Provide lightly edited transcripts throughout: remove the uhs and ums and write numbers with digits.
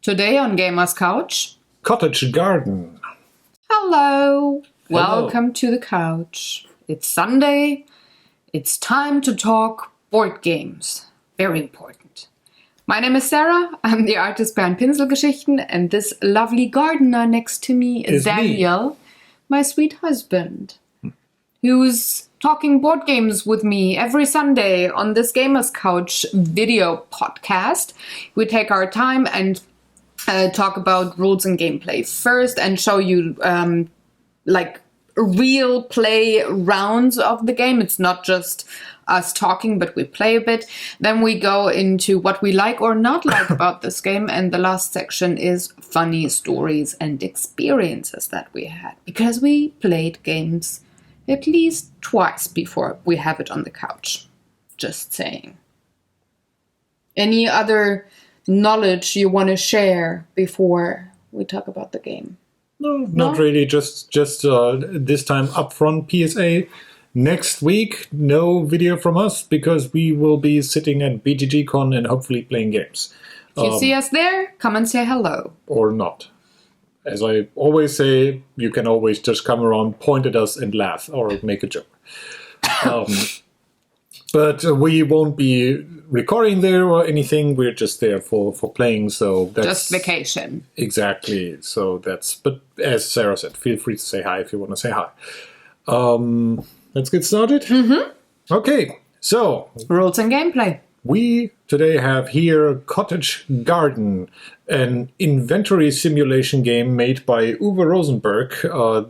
Today on Gamer's Couch, Cottage Garden. Hello. Welcome to the couch. It's Sunday. It's time to talk board games. Very important. My name is Sarah. I'm the artist behind Pinselgeschichten, and this lovely gardener next to me is Daniel, my sweet husband, who's talking board games with me every Sunday on this Gamer's Couch video podcast. We take our time and talk about rules and gameplay first and show you real play rounds of the game. It's not just us talking, but we play a bit. Then we go into what we like or not like about this game. And the last section is funny stories and experiences that we had, because we played games at least twice before we have it on the couch. Just saying. Any other knowledge you want to share before we talk about the game? No, not really. Just this time upfront PSA. Next week, no video from us because we will be sitting at BGG-Con and hopefully playing games. If you see us there, come and say hello. Or not. As I always say, you can always just come around, point at us and laugh or make a joke. But we won't be recording there or anything. We're just there for playing. So that's just vacation. Exactly. So that's. But as Sarah said, feel free to say hi if you want to say hi. Let's get started. Mm-hmm. Okay. So rules and gameplay. We today have here Cottage Garden, an inventory simulation game made by Uwe Rosenberg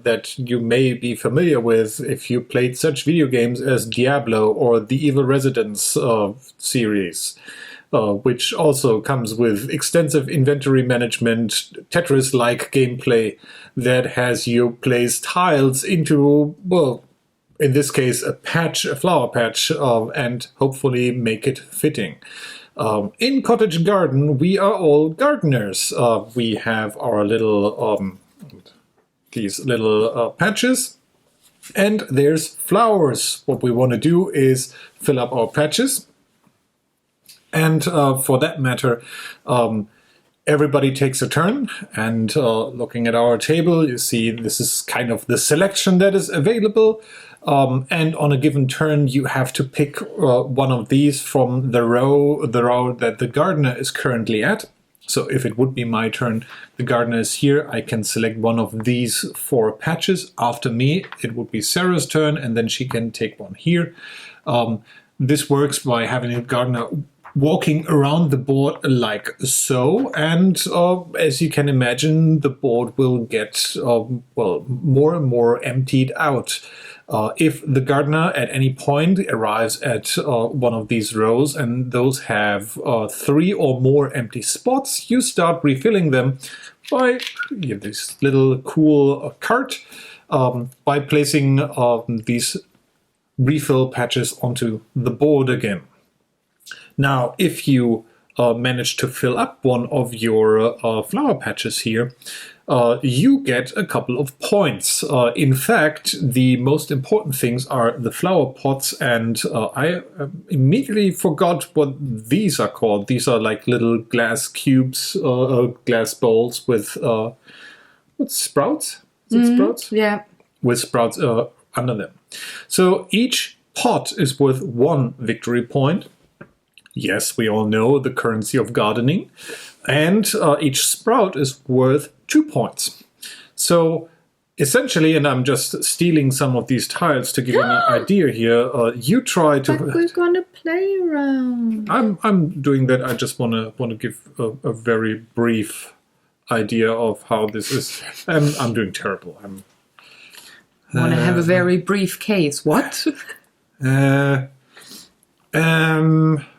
that you may be familiar with if you played such video games as Diablo or the Evil Residence series, which also comes with extensive inventory management, Tetris-like gameplay that has you place tiles into, well, in this case, a flower patch, and hopefully make it fitting. In Cottage Garden, we are all gardeners. We have our little, these little patches, and there's flowers. What we want to do is fill up our patches. And for that matter, everybody takes a turn, and looking at our table, you see this is kind of the selection that is available. And on a given turn, you have to pick one of these from the row that the gardener is currently at. So if it would be my turn, the gardener is here, I can select one of these 4 patches. After me, it would be Sarah's turn, and then she can take one here. This works by having a gardener walking around the board like so, and as you can imagine, the board will get more and more emptied out. If the gardener at any point arrives at one of these rows and those have 3 or more empty spots, you start refilling them by this little cool cart by placing these refill patches onto the board again. Now, if you manage to fill up one of your flower patches here, you get a couple of points. In fact, the most important things are the flower pots, and I immediately forgot what these are called. These are like little glass cubes, glass bowls with sprouts? Is it sprouts? Yeah. With sprouts under them. So each pot is worth 1 victory point. Yes, we all know the currency of gardening. And each sprout is worth 2 points. So essentially, and I'm just stealing some of these tiles to give you an idea here, you try to... But we're going to play around. I'm doing that. I just want to give a very brief idea of how this is. I'm doing terrible. I want to have a very brief case. What?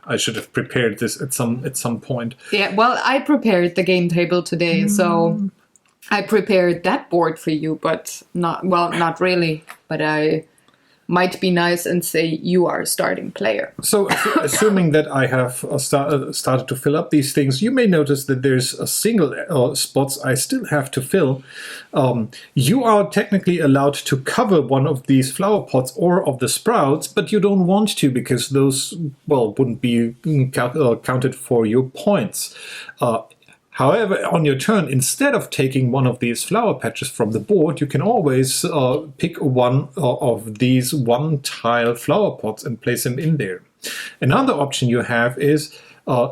I should have prepared this at some point. Yeah, well, I prepared the game table today, so I prepared that board for you, but not really. But I might be nice and say you are a starting player. So, assuming that I have started to fill up these things, you may notice that there's a single spots I still have to fill. You are technically allowed to cover one of these flower pots or of the sprouts, but you don't want to because those, wouldn't be counted for your points. However, on your turn, instead of taking one of these flower patches from the board, you can always pick one of these one-tile flower pots and place them in there. Another option you have is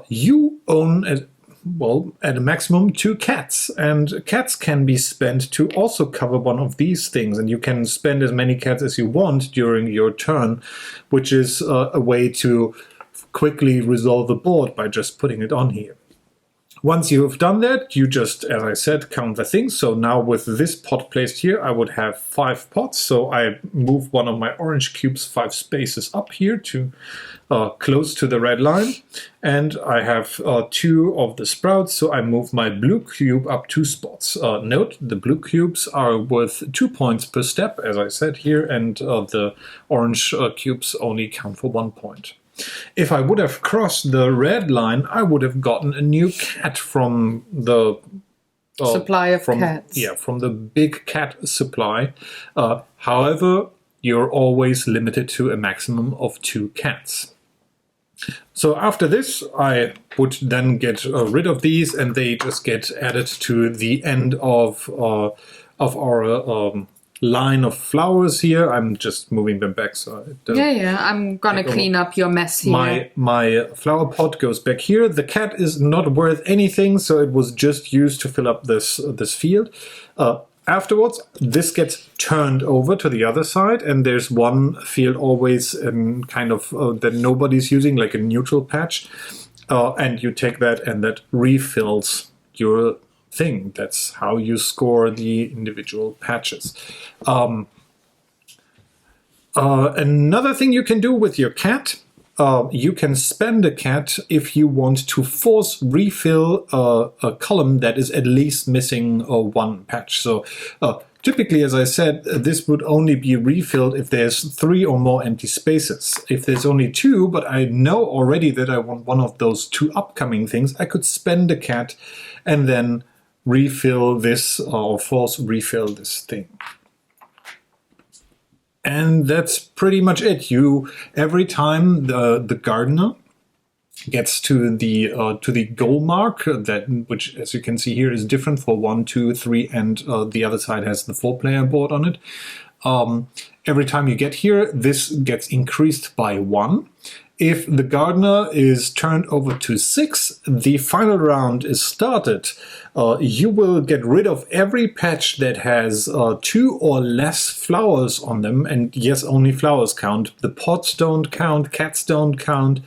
you own at a maximum 2 cats, and cats can be spent to also cover one of these things, and you can spend as many cats as you want during your turn, which is a way to quickly resolve the board by just putting it on here. Once you have done that, you just, as I said, count the things. So now with this pot placed here, I would have 5 pots. So I move one of my orange cubes 5 spaces up here to close to the red line. And I have 2 of the sprouts, so I move my blue cube up 2 spots. Note, the blue cubes are worth 2 points per step, as I said here, and the orange cubes only count for 1 point. If I would have crossed the red line, I would have gotten a new cat from the supply of cats. Yeah, from the big cat supply. However, you're always limited to a maximum of 2 cats. So after this, I would then get rid of these, and they just get added to the end of our line of flowers here. I'm just moving them back so it doesn't. Yeah. I'm gonna clean up your mess here. My flower pot goes back here. The cat is not worth anything, so it was just used to fill up this field. Afterwards, this gets turned over to the other side, and there's one field always kind of that nobody's using, like a neutral patch, and you take that, and that refills your thing. That's how you score the individual patches. Another thing you can do with your cat, you can spend a cat if you want to force refill a column that is at least missing 1 patch. So typically, as I said, this would only be refilled if there's 3 or more empty spaces. If there's only 2, but I know already that I want one of those 2 upcoming things, I could spend a cat and then refill this or force refill this thing. And that's pretty much it. Every time the gardener gets to the goal mark, which, as you can see here, is different for 1, 2, 3, and the other side has the 4-player board on it. Every time you get here, this gets increased by 1. If the gardener is turned over to 6, the final round is started. You will get rid of every patch that has 2 or less flowers on them, and yes, only flowers count. The pots don't count, cats don't count.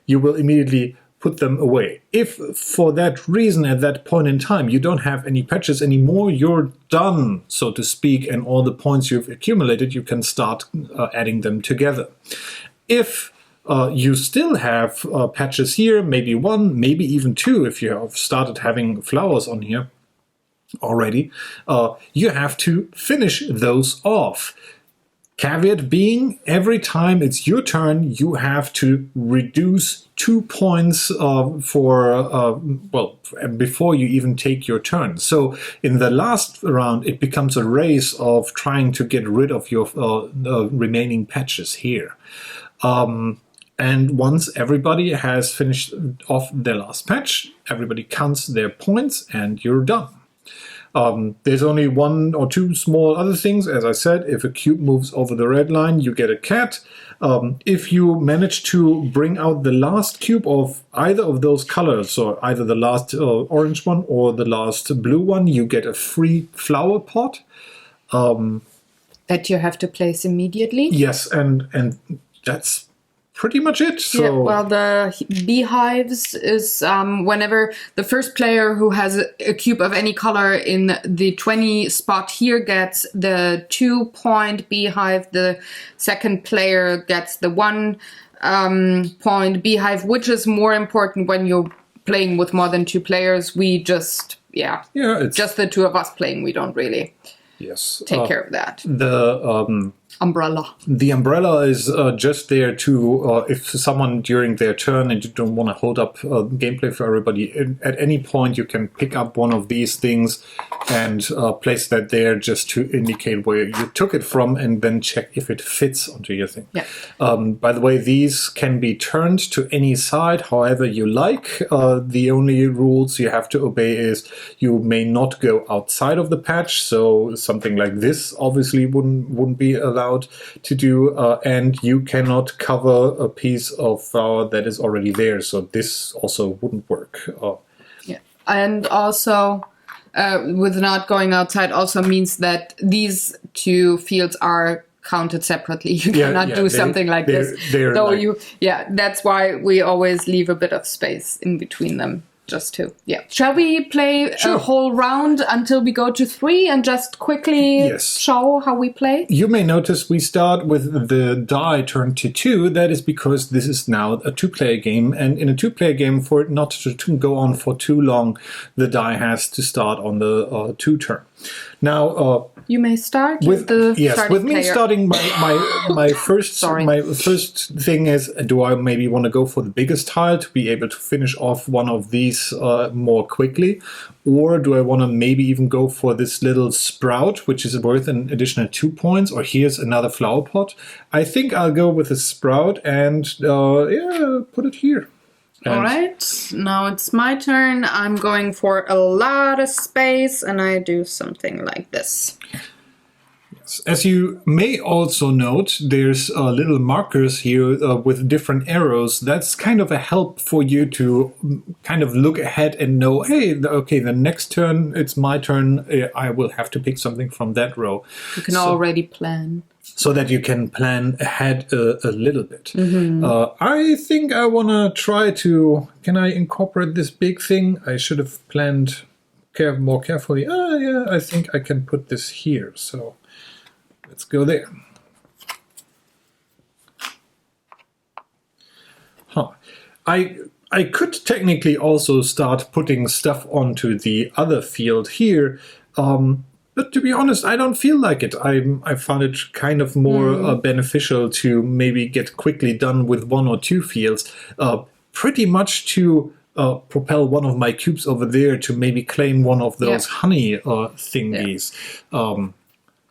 You will immediately put them away. If for that reason at that point in time you don't have any patches anymore, you're done, so to speak, and all the points you've accumulated, you can start adding them together. If you still have patches here, maybe 1, maybe even 2, if you have started having flowers on here already, you have to finish those off. Caveat being, every time it's your turn, you have to reduce 2 points before you even take your turn. So in the last round, it becomes a race of trying to get rid of your remaining patches here. And once everybody has finished off their last patch, everybody counts their points and you're done. There's only 1 or 2 small other things. As I said, if a cube moves over the red line, you get a cat. If you manage to bring out the last cube of either of those colors, so either the last orange one or the last blue one, you get a free flower pot. That you have to place immediately? Yes, and that's pretty much it. So, yeah, well, the beehives is whenever the first player who has a cube of any color in the 20 spot here gets the 2-point beehive, the second player gets the 1-point beehive, which is more important when you're playing with more than 2 players. We just, it's just the 2 of us playing. We don't really take care of that. umbrella? The umbrella is just there to, if someone during their turn and you don't want to hold up gameplay for everybody, at any point you can pick up one of these things and place that there just to indicate where you took it from and then check if it fits onto your thing. Yeah. By the way, these can be turned to any side however you like. The only rules you have to obey is you may not go outside of the patch, so something like this obviously wouldn't be allowed to do, and you cannot cover a piece of flour that is already there, so this also wouldn't work. Yeah, and also with not going outside also means that these two fields are counted separately. You cannot do something like this. Though that's why we always leave a bit of space in between them. Just two. Yeah. Shall we play a whole round until we go to 3 and just quickly show how we play? You may notice we start with the die turned to 2. That is because this is now a 2-player game. And in a 2-player game, for it not to go on for too long, the die has to start on the 2 turn. Now, you may start with the with me player. starting my first my first thing is, do I maybe want to go for the biggest tile to be able to finish off one of these more quickly, or do I want to maybe even go for this little sprout, which is worth an additional 2 points, or here's another flower pot? I think I'll go with the sprout and put it here. All right, now it's my turn. I'm going for a lot of space, and I do something like this. Yes. As you may also note, there's little markers here with different arrows. That's kind of a help for you to kind of look ahead and know, hey, okay, the next turn, it's my turn. I will have to pick something from that row. You can already plan. So that you can plan ahead a little bit. I think I want to try to... Can I incorporate this big thing? I should have planned more carefully. I think I can put this here. So let's go there. I could technically also start putting stuff onto the other field here. But to be honest, I don't feel like it. I found it kind of more beneficial to maybe get quickly done with 1 or 2 fields, pretty much to propel one of my cubes over there to maybe claim one of those honey thingies.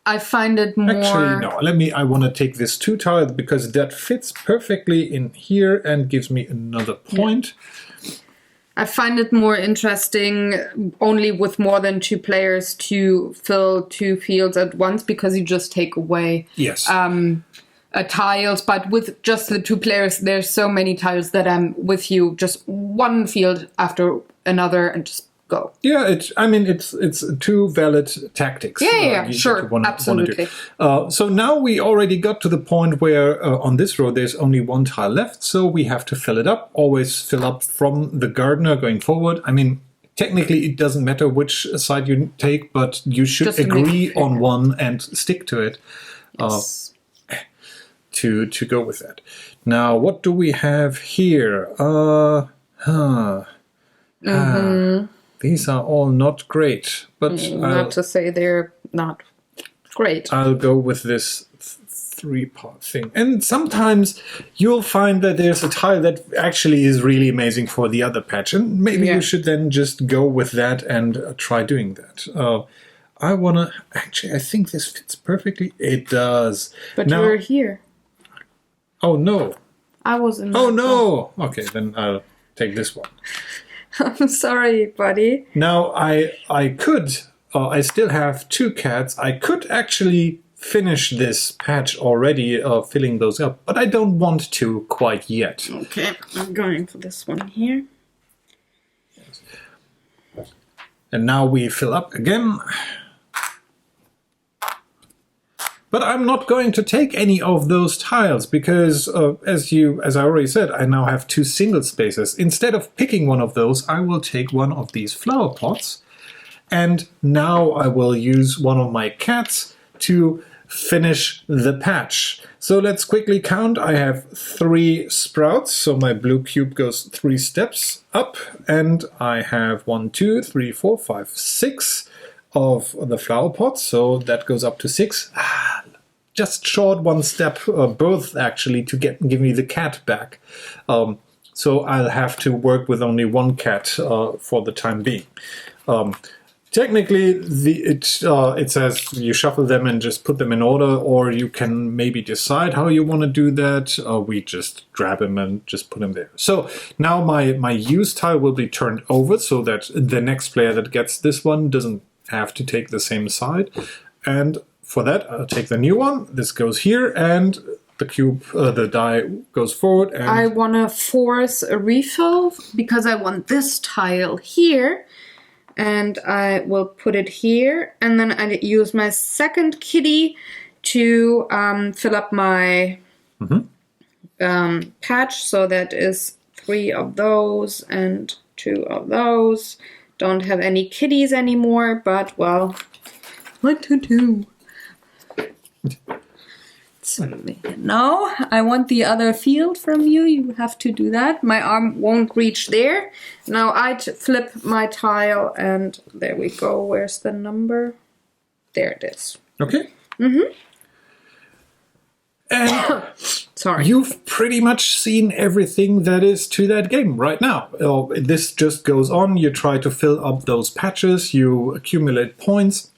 I find it more... Actually, no. I want to take this 2 tile because that fits perfectly in here and gives me another point. I find it more interesting only with more than 2 players to fill 2 fields at once, because you just take away tiles. But with just the 2 players, there's so many tiles that I'm with you, just one field after another and just go. Yeah, it's 2 valid tactics. Sure, absolutely. So now we already got to the point where on this row there's only 1 tile left, so we have to fill it up. Always fill up from the gardener going forward. I mean, technically it doesn't matter which side you take, but you should just agree on one and stick to it. To go with that. Now, what do we have here? These are all not great, but not to say they're not great. I'll go with this 3-part thing. And sometimes you'll find that there's a tile that actually is really amazing for the other patch, and maybe you should then just go with that and try doing that. I think this fits perfectly. It does. But now, you're here. Oh, no. I was in. Oh, no. Okay, then I'll take this one. I'm sorry, buddy. Now, I could, I still have 2 cats. I could actually finish this patch already, filling those up, but I don't want to quite yet. Okay, I'm going for this one here. And now we fill up again. But I'm not going to take any of those tiles because, as I already said, I now have 2 single spaces. Instead of picking one of those, I will take one of these flower pots. And now I will use one of my cats to finish the patch. So let's quickly count. I have 3 sprouts, so my blue cube goes 3 steps up. And I have 1, 2, 3, 4, 5, 6 of the flower pots, so that goes up to 6. just short one step, both actually, to give me the cat back. So I'll have to work with only one cat for the time being. Technically, it says you shuffle them and just put them in order, or you can maybe decide how you want to do that. We just grab them and just put them there. So now my use tile will be turned over so that the next player that gets this one doesn't have to take the same side. And for that, I'll take the new one. This goes here, and the cube, the die goes forward. And I want to force a refill because I want this tile here. And I will put it here, and then I use my second kitty to fill up my patch. So that is 3 of those and 2 of those. Don't have any kitties anymore, but well, what to do? No, I want the other field from you. You have to do that. My arm won't reach there. Now I flip my tile, and there we go. Where's the number? There it is. Okay. And sorry. You've pretty much seen everything that is to that game right now. This just goes on. You try to fill up those patches. You accumulate points,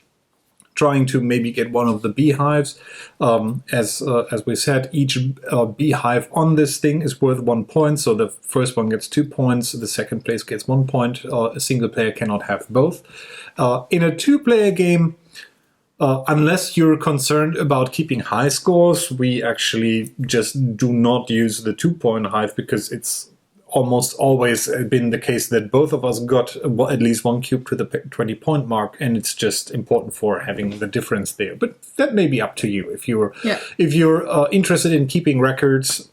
trying to maybe get one of the beehives. As we said, each beehive on this thing is worth 1 point. So the first one gets 2 points. The second place gets 1 point. A single player cannot have both. In a 2-player game, unless you're concerned about keeping high scores, we actually just do not use the 2-point hive, because it's almost always been the case that both of us got at least 1 cube to the 20-point mark, and it's just important for having the difference there. But that may be up to you. If you're interested in keeping records,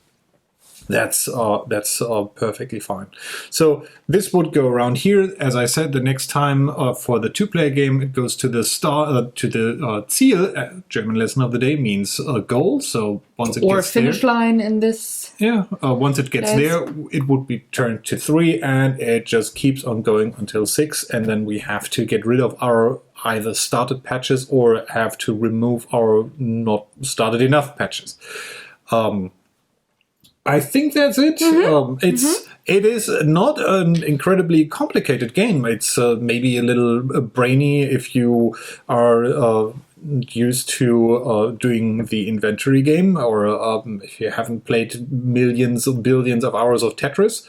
that's perfectly fine. So this would go around here. As I said, the next time for the 2-player game, it goes to the Ziel. German lesson of the day means goal. So once it gets finish there, line in this. Yeah, once it gets there, it would be turned to 3, and it just keeps on going until 6, and then we have to get rid of our either started patches or have to remove our not started enough patches. I think that's it. It is not an incredibly complicated game. It's maybe a little brainy if you are used to doing the inventory game, or if you haven't played millions or billions of hours of Tetris.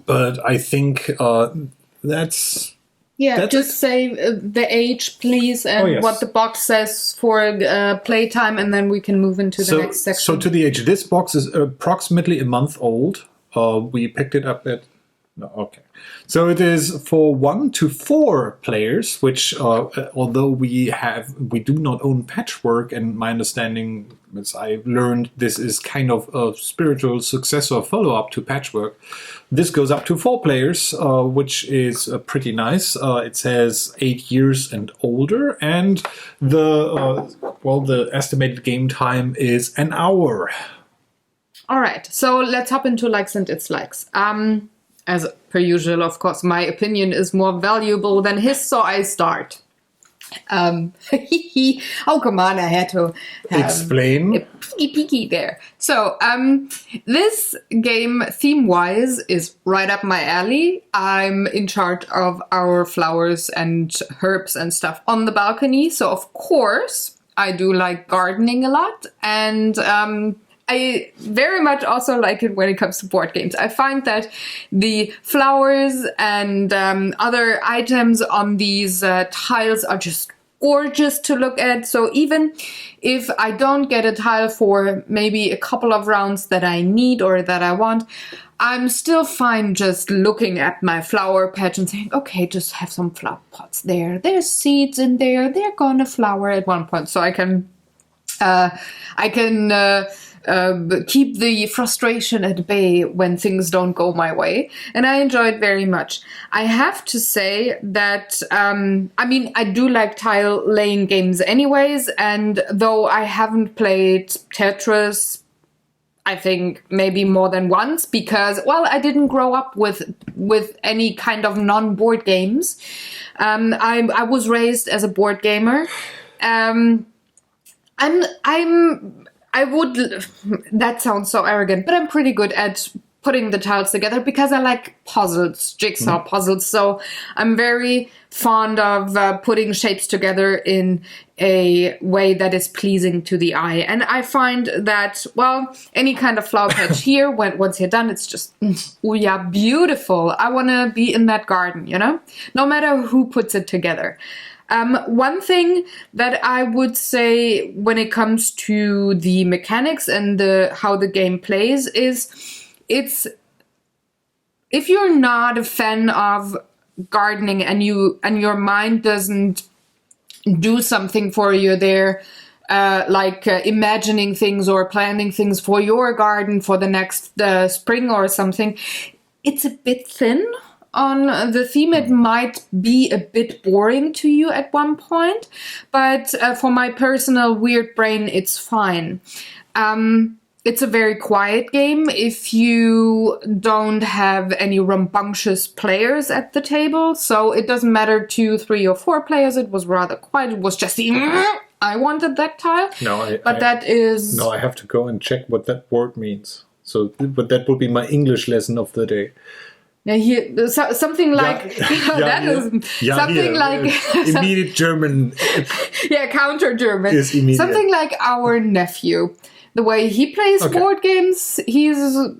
But I think that's... Yeah, just say the age, please, and what the box says for playtime, and then we can move into the next section. So to the age, this box is approximately a month old. We picked it up at... No, okay. So it is for 1 to 4 players, which, although we do not own Patchwork, and my understanding, as I've learned, this is kind of a spiritual successor follow-up to Patchwork. This goes up to 4 players, which is pretty nice. It says 8 years and older, and the estimated game time is an hour. All right, so let's hop into likes and dislikes. As per usual, of course, my opinion is more valuable than his, so I start. Oh, come on, I had to explain. A peeky there. So, this game, theme-wise, is right up my alley. I'm in charge of our flowers and herbs and stuff on the balcony, so of course, I do like gardening a lot, and I very much also like it when it comes to board games. I find that the flowers and other items on these tiles are just gorgeous to look at. So even if I don't get a tile for maybe a couple of rounds that I need or that I want, I'm still fine just looking at my flower patch and saying, okay, just have some flower pots there. There's seeds in there. They're gonna flower at one point. So I can keep the frustration at bay when things don't go my way, and I enjoy it very much. I have to say that, I do like tile laying games anyways, and though I haven't played Tetris, I think maybe more than once, because, well, I didn't grow up with any kind of non-board games. I was raised as a board gamer. That sounds so arrogant, but I'm pretty good at putting the tiles together because I like puzzles, jigsaw puzzles. So I'm very fond of putting shapes together in a way that is pleasing to the eye. And I find that, well, any kind of flower patch here, once you're done, it's just, oh yeah, beautiful. I want to be in that garden, you know, no matter who puts it together. One thing that I would say when it comes to the mechanics and how the game plays is if you're not a fan of gardening and your mind doesn't do something for you there, like imagining things or planning things for your garden for the next spring or something, it's a bit thin on the theme. It might be a bit boring to you at one point, but for my personal weird brain, it's fine. It's a very quiet game if you don't have any rambunctious players at the table. So it doesn't matter 2, 3, or 4 players. It was rather quiet. It was just I wanted that tile. I have to go and check what that word means. So, but that would be my English lesson of the day. Yeah, something like immediate German. Counter German. Is immediate. Something like our nephew. The way he plays board games, he's a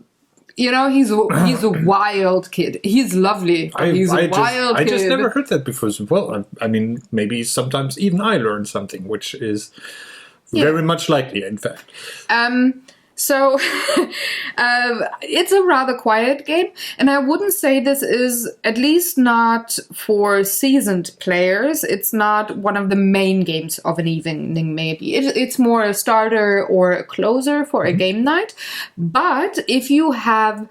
wild kid. He's lovely. I just never heard that before. Well, I mean, maybe sometimes even I learn something, which is very much likely, in fact. So it's a rather quiet game, and I wouldn't say this is, at least not for seasoned players, it's not one of the main games of an evening, maybe. It's more a starter or a closer for a game night. But if you have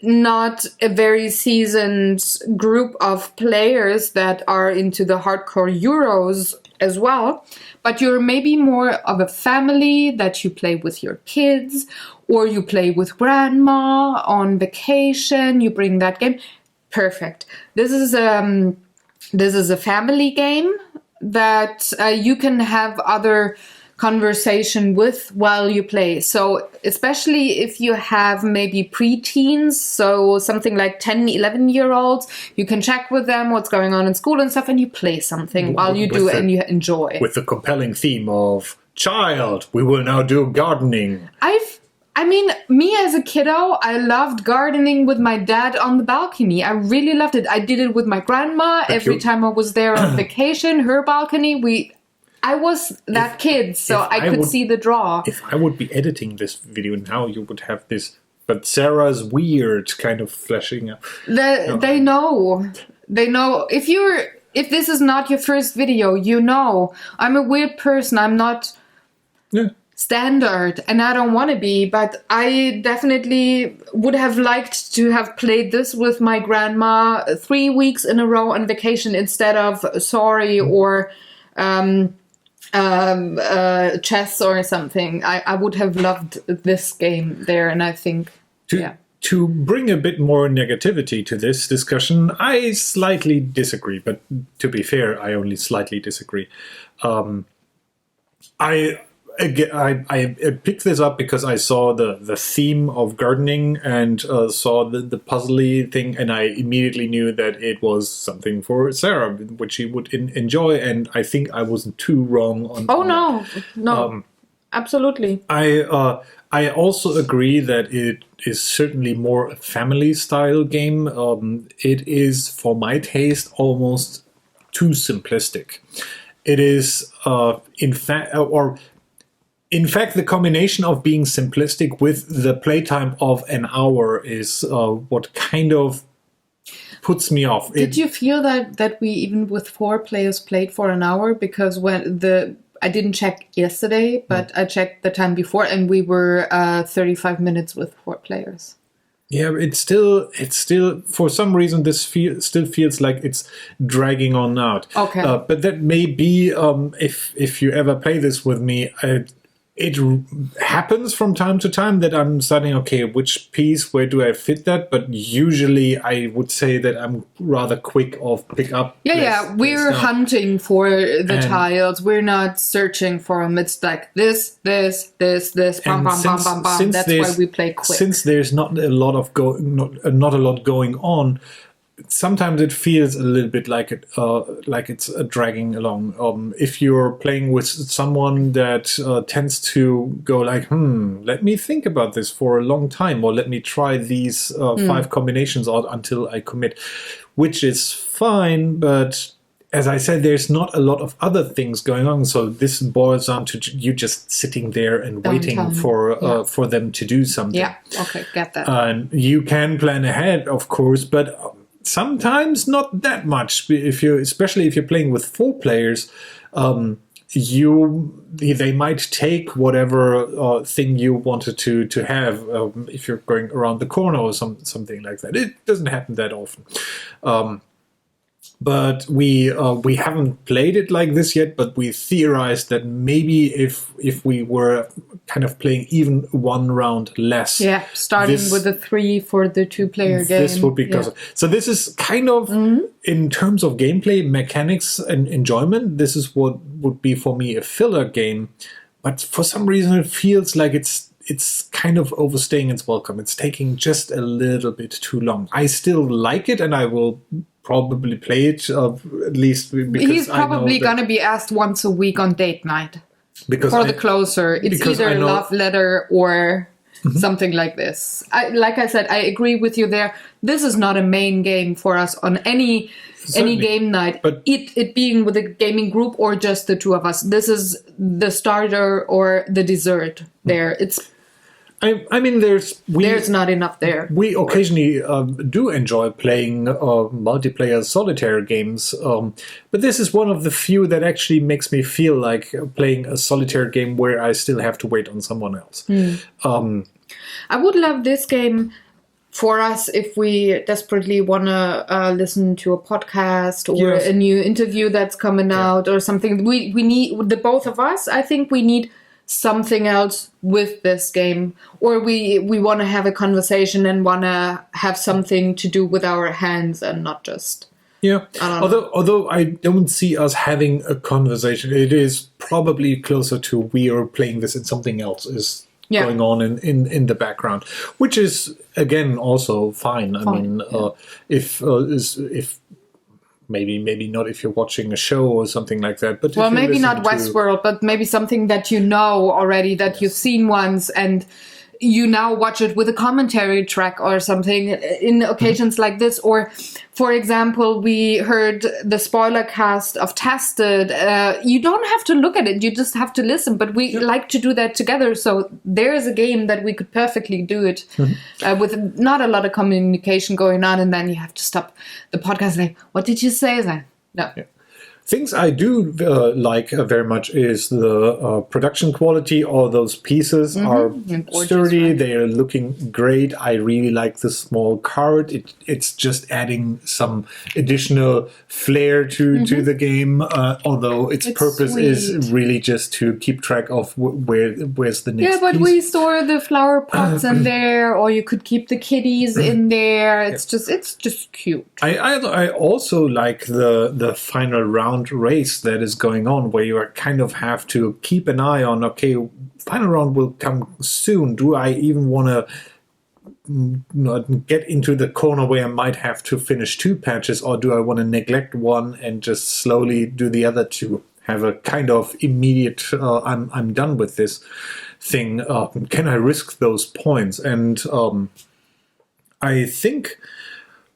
not a very seasoned group of players that are into the hardcore Euros as well, but you're maybe more of a family that you play with your kids, or you play with grandma on vacation, you bring that game. Perfect. This is a family game that you can have other conversation with while you play. So especially if you have maybe preteens, so something like 10, 11-year-olds, you can check with them what's going on in school and stuff, and you play something while you do it and you enjoy. With the compelling theme of, child, we will now do gardening. Me as a kiddo, I loved gardening with my dad on the balcony. I really loved it. I did it with my grandma every time I was there on vacation, her balcony. I was that kid, so I could see the draw. If I would be editing this video now, you would have this, but Sarah's weird kind of flashing up. They know. If this is not your first video, you know. I'm a weird person. I'm not standard, and I don't want to be, but I definitely would have liked to have played this with my grandma 3 weeks in a row on vacation instead of Sorry or chess or something. I would have loved this game there, and I think to bring a bit more negativity to this discussion, I slightly disagree, but to be fair, I only slightly disagree. I picked this up because I saw the theme of gardening and saw the puzzly thing, and I immediately knew that it was something for Sarah, which she would enjoy, and I think I wasn't too wrong on. Oh no, absolutely. I also agree that it is certainly more a family style game. It is, for my taste, almost too simplistic. It is, in fact, the combination of being simplistic with the playtime of an hour is what kind of puts me off. Did you feel that we, even with 4 players, played for an hour? Because I didn't check yesterday, but I checked the time before, and we were 35 minutes with 4 players. Yeah, it's still for some reason this still feels like it's dragging on out. Okay, but that may be if you ever play this with me. it happens from time to time that I'm starting, okay, which piece, where do I fit that? But usually I would say that I'm rather quick of pick up. We're hunting for the tiles. We're not searching for them. It's like this, bam, bam, bam, bam, bam. That's why we play quick. Since there's not a lot of not a lot going on, sometimes it feels a little bit like it's dragging along. If you're playing with someone that tends to go like, let me think about this for a long time, or let me try these 5 combinations out until I commit, which is fine, but as I said, there's not a lot of other things going on, so this boils down to you just sitting there and waiting for them to do something. Yeah, okay, get that. And you can plan ahead, of course, but sometimes not that much. Especially if you're playing with 4 players, they might take whatever thing you wanted to have. If you're going around the corner or something like that, it doesn't happen that often. But we haven't played it like this yet. But we theorized that maybe if we were kind of playing even one round less, starting with the 3 for the 2-player game, this would be so. This is kind of in terms of gameplay, mechanics, and enjoyment. This is what would be for me a filler game. But for some reason, it feels like it's kind of overstaying its welcome. It's taking just a little bit too long. I still like it, and I will probably play it, at least because he's probably going to be asked once a week on date night for the closer. It's either a love letter or something like this. Like I said, I agree with you there. This is not a main game for us on any game night, but it being with a gaming group or just the 2 of us. This is the starter or the dessert there. I mean, there's not enough there. We occasionally do enjoy playing multiplayer solitaire games, but this is one of the few that actually makes me feel like playing a solitaire game where I still have to wait on someone else. I would love this game for us if we desperately want to listen to a podcast or a new interview that's coming out or something. We need, the both of us, I think we need something else with this game, or we want to have a conversation and want to have something to do with our hands and not just although I don't see us having a conversation. It is probably closer to we are playing this and something else is going on in the background, which is again also fine. I mean, if maybe not if you're watching a show or something like that. But maybe not Westworld, but maybe something that you know already, that you've seen once, and you now watch it with a commentary track or something in occasions like this. Or, for example, we heard the spoiler cast of Tested. You don't have to look at it, you just have to listen. But we like to do that together. So there is a game that we could perfectly do it with not a lot of communication going on. And then you have to stop the podcast and say, what did you say then? No. Yeah. Things I do like very much is the production quality. All those pieces are sturdy. Right? They are looking great. I really like the small card. It's just adding some additional flair to the game. Although its purpose is really just to keep track of where's the next. Yeah, but we store the flower pots in there, or you could keep the kitties in there. It's just cute. I also like the final round race that is going on, where you kind of have to keep an eye on, okay, final round will come soon. Do I even want to get into the corner where I might have to finish 2 patches, or do I want to neglect one and just slowly do the other 2? Have a kind of immediate I'm done with this thing. Can I risk those points? And I think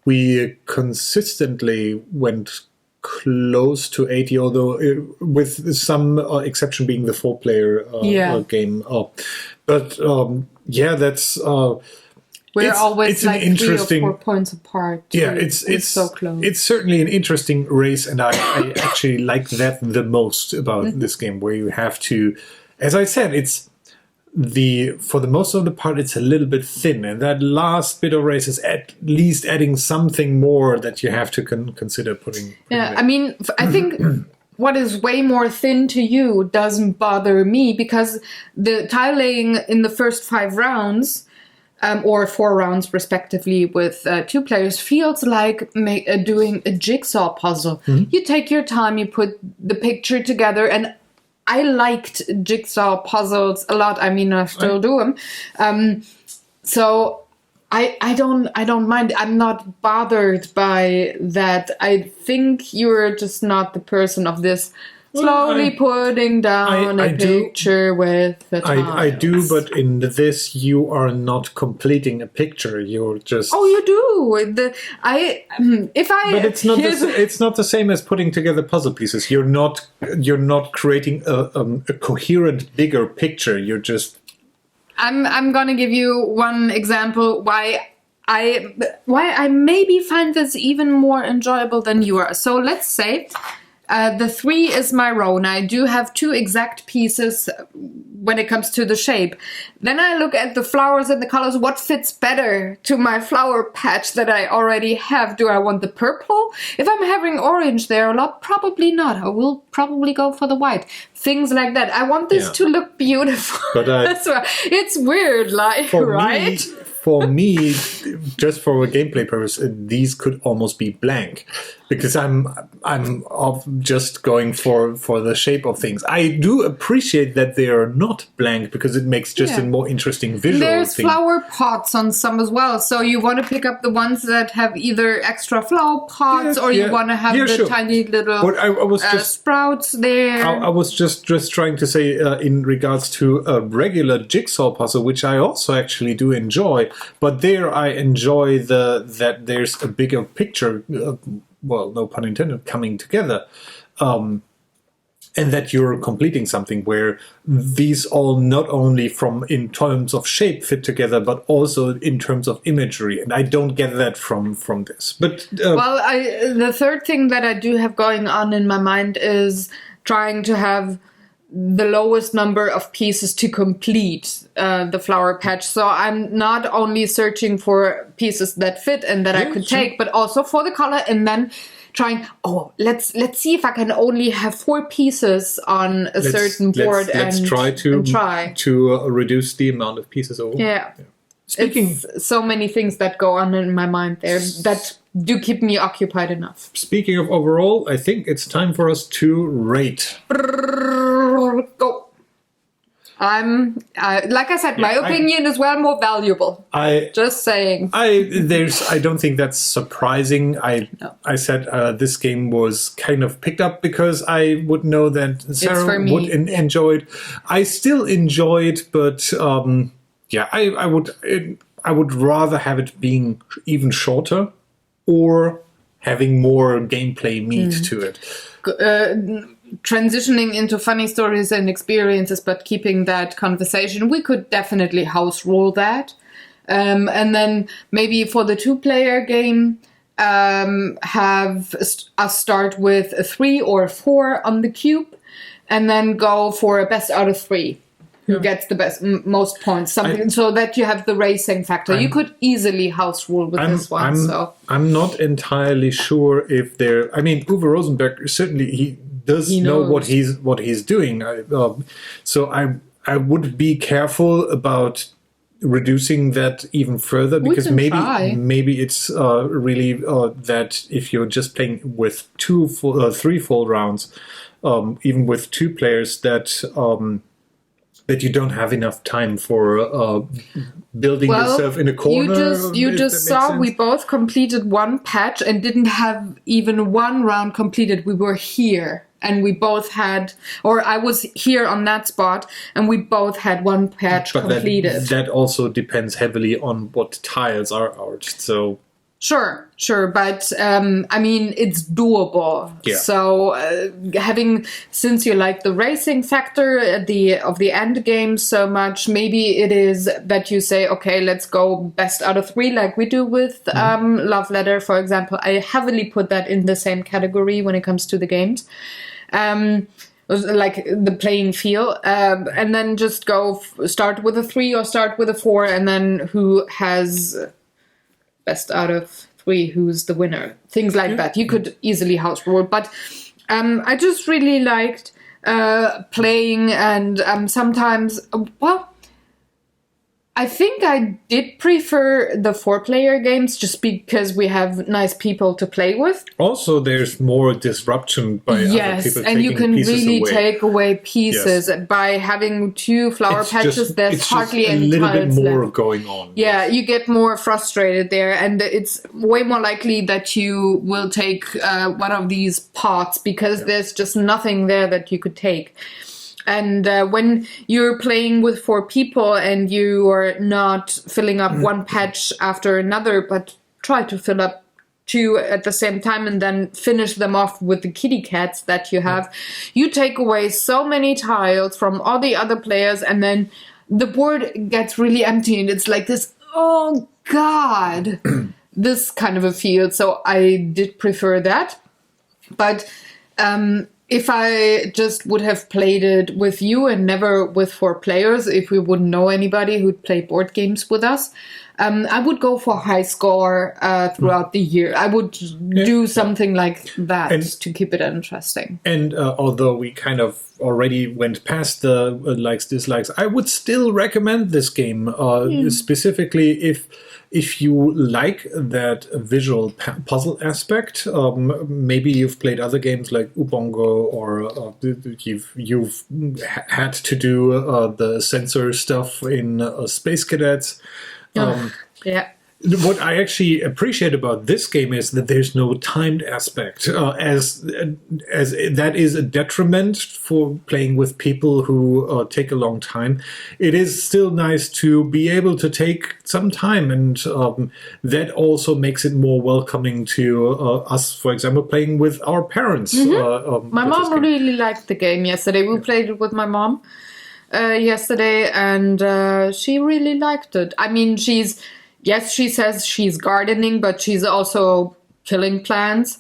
we consistently went close to 80, although with some exception being the 4-player game. But that's we're always like 3 or 4 points apart. Yeah, it's so close. It's certainly an interesting race, and I actually like that the most about this game, where you have to, as I said, it's for the most of the part, it's a little bit thin, and that last bit of race is at least adding something more that you have to consider putting. I mean, I think what is way more thin to you doesn't bother me, because the tile laying in the first 5 rounds, or 4 rounds respectively with 2 players, feels like doing a jigsaw puzzle. You take your time, you put the picture together, and I liked jigsaw puzzles a lot. I mean, I still do them. So I don't mind. I'm not bothered by that. I think you're just not the person of this slowly putting down a picture with the tiles. I do, but in this you are not completing a picture. You're just... Oh, you do. But it's not the same as putting together puzzle pieces. You're not creating a coherent, bigger picture. You're just... I'm gonna give you one example why I maybe find this even more enjoyable than you are. So let's say the 3 is my row, and I do have 2 exact pieces when it comes to the shape. Then I look at the flowers and the colors. What fits better to my flower patch that I already have? Do I want the purple? If I'm having orange there a lot, probably not. I will probably go for the white. Things like that. I want this to look beautiful. But it's weird, like, right? For me, just for a gameplay purpose, these could almost be blank, because I'm just going for the shape of things. I do appreciate that they are not blank, because it makes just a more interesting visual There's thing. flower pots on some as well, so you want to pick up the ones that have either extra flower pots, or you want to have the tiny little sprouts there. I was just trying to say, in regards to a regular jigsaw puzzle, which I also actually do enjoy, but there I enjoy that there's a bigger picture, well, no pun intended, coming together. And that you're completing something where these all not only in terms of shape fit together, but also in terms of imagery. And I don't get that from this. But the third thing that I do have going on in my mind is trying to have the lowest number of pieces to complete the flower patch. So I'm not only searching for pieces that fit and that I could take, but also for the color, and then trying, let's see if I can only have 4 pieces on a certain board. Let's try to reduce the amount of pieces overall. Yeah. It's so many things that go on in my mind there that do keep me occupied enough. Speaking of overall, I think it's time for us to rate. Go. Like I said, my opinion is well more valuable. Just saying. I don't think that's surprising. I said this game was kind of picked up because I would know that Sarah would enjoy it. I still enjoy it, but I would rather have it being even shorter, or having more gameplay meat to it. Transitioning into funny stories and experiences, but keeping that conversation, we could definitely house rule that. And then maybe for the 2-player game, have us start with a 3 or 4 on the cube, and then go for a best out of 3. Who gets the most points? Something so that you have the racing factor. You could easily house rule with this one. I'm not entirely sure if there. I mean, Uwe Rosenberg certainly he know what he's doing. So I would be careful about reducing that even further, because maybe it's really that if you're just playing with 3 full rounds, even with 2 players, that you don't have enough time for building yourself in a corner. You just saw we both completed 1 patch and didn't have even 1 round completed. We were here, and we both had, or I was here on that spot, and we both had 1 patch completed. That also depends heavily on what tiles are out. So Sure, but I mean, it's doable. Yeah. So since you like the racing factor of the end game so much, maybe it is that you say, okay, let's go best out of 3, like we do with Love Letter, for example. I heavily put that in the same category when it comes to the games. Like the playing feel, and then just start with a 3 or start with a 4, and then who has best out of 3, who's the winner, things like that. You could easily house rule, but I just really liked playing, and sometimes, well, I think I did prefer the 4-player games just because we have nice people to play with. Also, there's more disruption by other people and you can really away. take away pieces. Yes. By having 2 flower patches. There's hardly any tiles left. A little bit more left. going on. Yeah, you get more frustrated there, and it's way more likely that you will take one of these pots because there's just nothing there that you could take. And when you're playing with 4 people and you are not filling up one patch after another, but try to fill up 2 at the same time and then finish them off with the kitty cats that you have, you take away so many tiles from all the other players, and then the board gets really empty, and it's like this, oh God, this kind of a feel. So I did prefer that. But if I just would have played it with you and never with 4 players, if we wouldn't know anybody who'd play board games with us, I would go for high score throughout the year. I would do something like that to keep it interesting. And although we kind of already went past the likes, dislikes, I would still recommend this game, specifically if you like that visual puzzle aspect. Maybe you've played other games like Ubongo, or you've had to do the sensor stuff in Space Cadets. Yeah. What I actually appreciate about this game is that there's no timed aspect, as that is a detriment for playing with people who take a long time. It is still nice to be able to take some time, and that also makes it more welcoming to us, for example, playing with our parents. My mom really liked the game yesterday. We played it with my mom yesterday, and she really liked it. I mean, she says she's gardening, but she's also killing plants.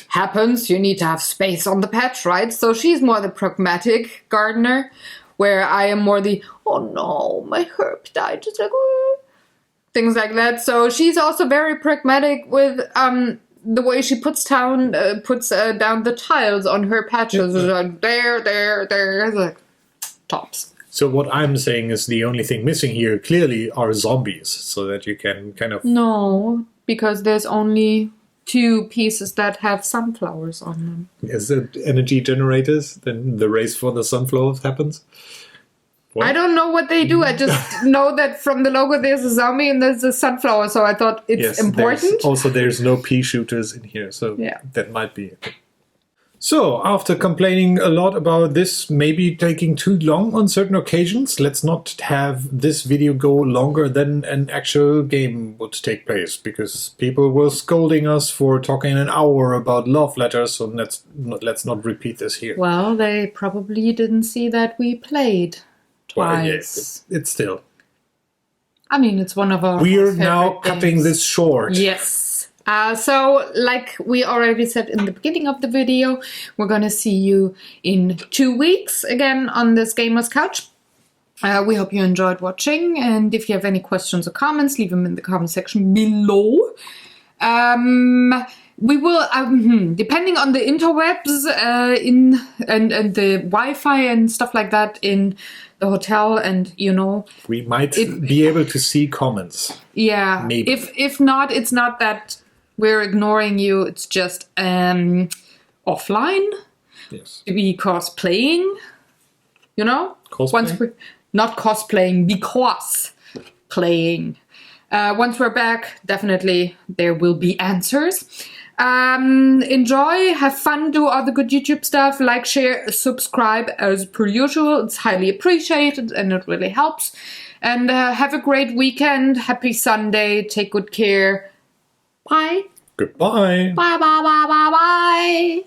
Happens, you need to have space on the patch, right? So she's more the pragmatic gardener, where I am more the, oh no, my herb died, just like, things like that. So she's also very pragmatic with the way she puts down the tiles on her patches. Like, there, like, tops. So what I'm saying is the only thing missing here clearly are zombies, so that you can kind of... No, because there's only 2 pieces that have sunflowers on them. Is it energy generators? Then the race for the sunflowers happens? What? I don't know what they do. I just know that from the logo there's a zombie and there's a sunflower, so I thought it's important. There's no pea shooters in here, so that might be it. So, after complaining a lot about this maybe taking too long on certain occasions, let's not have this video go longer than an actual game would take place, because people were scolding us for talking an hour about love letters, so let's not repeat this here. Well, they probably didn't see that we played twice. Well, yes, it's still... I mean, it's one of our We're now cutting this short. Yes. So, like we already said in the beginning of the video, we're going to see you in 2 weeks again on this Gamers Couch. We hope you enjoyed watching, and if you have any questions or comments, leave them in the comment section below. We will, depending on the interwebs and the Wi-Fi and stuff like that in the hotel, and we might be able to see comments. Yeah, maybe. If not, it's not that we're ignoring you. It's just offline. Yes. Because playing, Cosplaying? Not cosplaying, because playing. Once we're back, definitely there will be answers. Enjoy, have fun, do all the good YouTube stuff, like, share, subscribe as per usual. It's highly appreciated and it really helps. And have a great weekend. Happy Sunday. Take good care. Bye. Goodbye. Bye.